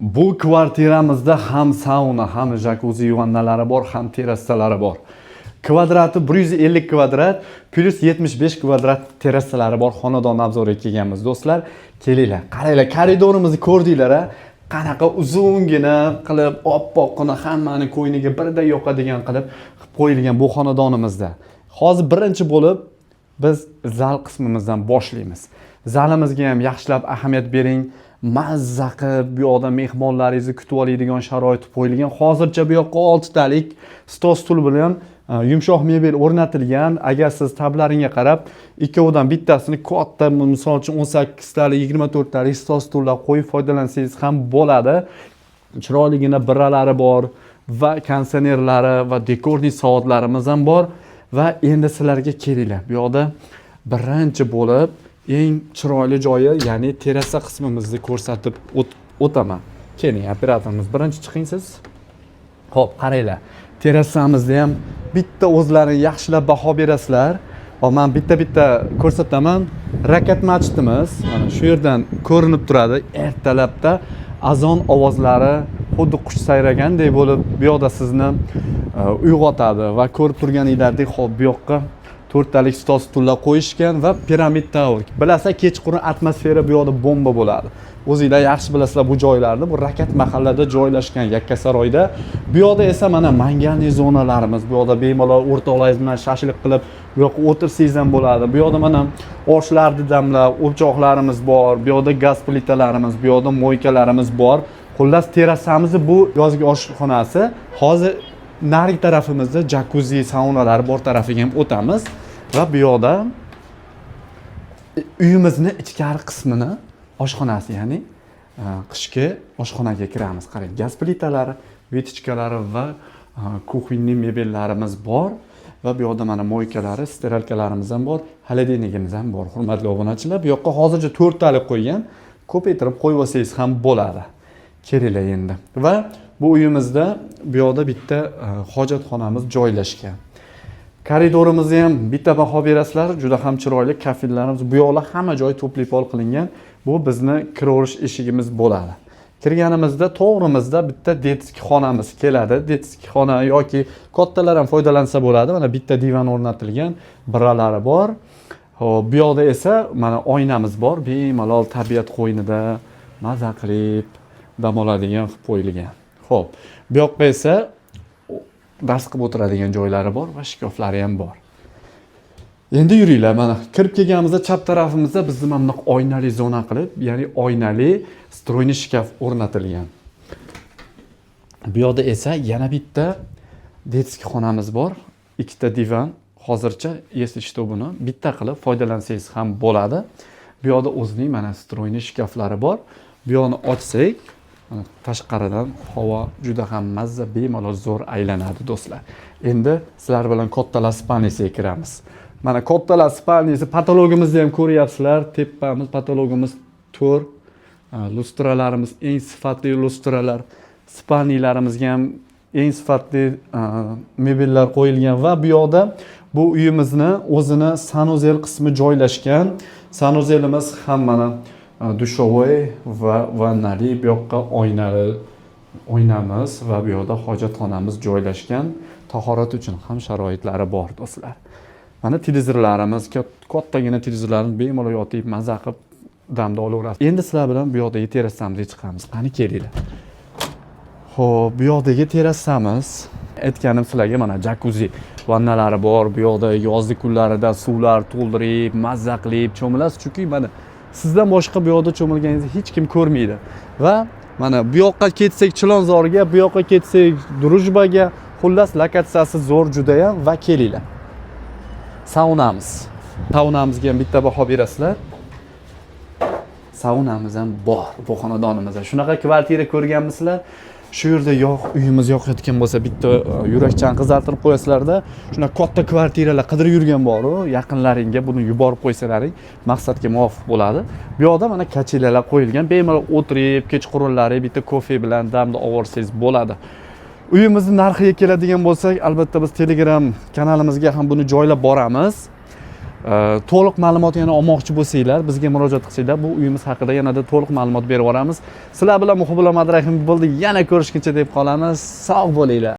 Bu kvartiramizda ham sauna, ham jakuzi vannalari bor, ham terrasalari bor. Kvadrati 150 kvadrat plus 75 kvadrat terrasalari bor xonadon obzoriga kelganmiz do'stlar. Kelinglar, qaranglar, koridorimizni ko'rdinglar, qanaqa uzungina qilib, oppoqqina hammani ko'yniga birday yoqadigan qilib qo'yilgan bu xonadonimizda. Hozir birinchi bo'lib biz zal qismimizdan boshlaymiz. Zalimizga ham yaxshilab ahamiyat bering. Mazza qilib bu yoqda mehmonlaringizni kutib oladigan sharoit qo'yilgan. Hozircha bu yoqqa 6 talik stol stul bilan yumshoq mebel o'rnatilgan. Agar siz tablaringga qarab, ikkovidan bittasini katta, misol uchun 18 talik, 24 talik stol stullar qo'yib foydalansangiz ham bo'ladi. Chiroyligina birralari bor va kondisionerlari va dekorniy soatlarimiz ham bor. Va endi sizlarga kelinglar. Bu yoqda birinchi bo'lib eng chiroyli joyi, ya'ni terrasa qismimizni ko'rsatib o'taman. Keling, operatorimiz birinchi chiqing siz. Xo'p, qaranglar. Terrasamizda ham bitta o'zlaring yaxshilab baho berasizlar. Men bitta ko'rsataman. Rakat machitimiz mana shu yerdan ko'rinib turadi. Ertalabda azon ovozlari xuddi qush sayragandek bo'lib, bu yoqda sizni uyg'otadi va ko'rib turganinglardek, xo'p, bu yoqqa 4 talik stol stullar qo'yishgan va piramid tower. Bilasizlar, kechqurun atmosfera bu yoqda bomba bo'ladi. O'zingizlar yaxshi bilasizlar bu joylarni. Bu Rakat mahallada joylashgan Yakkasaroyda. Bu yoqda esa mana manganli zonalarimiz. Bu yoqda bemalol o'rtoqlaringiz bilan shashlik qilib, bu yoqqa o'tirsangiz ham bo'ladi. Bu yoqda mana oshlarni damlab, o'choqlarimiz bor. Bu yoqda gaz plitalarimiz, bu yoqda moykalarimiz bor. Xullas, terrasamizni bu yozgi oshxonasi. Hozir narigi tarafimizda jakuzi, saunalar bor tarafiga ham o'tamiz va bu yoqda uyimizning ichkari qismini oshxonasi, ya'ni qishki oshxonaga kiramiz. Qarang, gaz plitalari, vitichkalari va kuxinniy mebellarimiz bor va bu yoqda mana moykalari, steralkalarimiz ham bor, xolodilnikimiz ham bor. Hurmatli obunachilar, bu yoqqa hozircha 4 talik qo'ygan, ko'paytirib qo'yib olsangiz ham bo'ladi. Kelinglar endi. Va bu uyimizda bu yoqda bitta hojatxonamiz joylashgan. Koridorimizni ham bitta baho berasizlar, juda ham chiroyli kafillarimiz. Bu yoqlar hamma joy to'pli-pol qilingan. Bu bizni kiraverish eshigimiz bo'ladi. Kirganimizda to'g'rimizda bitta detskiy xonamiz keladi. Detskiy xona yoki kattalar ham foydalansa bo'ladi. Mana bitta divan o'rnatilgan, birralari bor. Xo'p, bu yoqda esa mana oynamiz bor. Bemalol tabiat qo'ynida maza qilib dam oladigan qilib qo'yilgan. Xo'p, bu yoqqa esa dars qilib o'tiradigan joylari bor va shkaflari ham bor. Endi yuringlar, mana kirib kelganimizda chap tarafimizda bizni mana bunaqa oynali zona qilib, ya'ni oynali stroyniy shkaf o'rnatilgan. Bu yoqda esa yana bitta detskiy xonamiz bor, ikkita divan. Hozircha если что buni bitta qilib foydalansangiz ham bo'ladi. Bu yoqda o'zining mana stroyniy shkaflari bor. Bu yoqni ochsak, tashqaridan havo juda ham mazza, bemalol zo'r aylanadi do'stlar. Endi sizlar bilan kattalar spalnisiga kiramiz. Mana kattalar spalnisi, patologimizni ham ko'ryapsizlar. Tepamiz, patologimiz to'r, lustralarimiz eng sifatli lustralar, spalnilarimizga ham eng sifatli mebellar qo'yilgan va bu yoqda bu uyimizni o'zini sanuzel qismi joylashgan. Sanuzelimiz ham mana dushovoy va vannali, bu yoqqa oynamiz va bu yoqda hojatxonamiz joylashgan. Tahorat uchun ham sharoitlari bor do'stlar. Mana televizorlarimiz, kattagina televizorlarni bemalol yotib maza qilib damda olaverasiz. Endi sizlar bilan bu yoqdagi terrasamizga chiqamiz. Qani kelinglar. Xo'p, bu yoqdagi terrasamiz, aytganim sizlarga mana jakuzi vannalari bor. Bu yoqda yozgi kunlarida suvlar to'ldirib, maza qilib cho'milasiz, chunki mana sizdan boshqa bu yoqda cho'milganingizni hech kim ko'rmaydi. Va mana bu yoqqa ketsak Chilonzorga, bu yoqqa ketsak Drujbaga, xullas lokatsiyasi zo'r juda ham va kelinglar. Saunamiz. Saunamizga ham bitta baho berasizlar. Saunamiz ham bor bu xonadonimizda. Shunaqa kvartira ko'rganmisizlar? Shu yerda uyimiz yoqayotgan bo'lsa bitta yurakchan qizartirib qo'yasizlarda, shuna katta kvartiralar qidirib yurgan bor-ku, yaqinlaringga buni yuborib qo'ysalaring maqsadga muvofiq bo'ladi. Bu yoqda mana kachilalar qo'yilgan, bemalol o'tirib, kechqurunlari bitta kofe bilan damda olsangiz bo'ladi. Uyimizning narxiga keladigan bo'lsak, albatta biz Telegram kanalimizga ham buni joylab boramiz. to'liq ma'lumot yana olmoqchi bo'lsanglar, bizga murojaat qilsanglar, bu uyimiz haqida yanada to'liq ma'lumot berib yuboramiz. Sizlar bilan Muhibullo Madrahimov bo'ldi. Yana ko'rishguncha deb qolamiz. Sog' bo'linglar.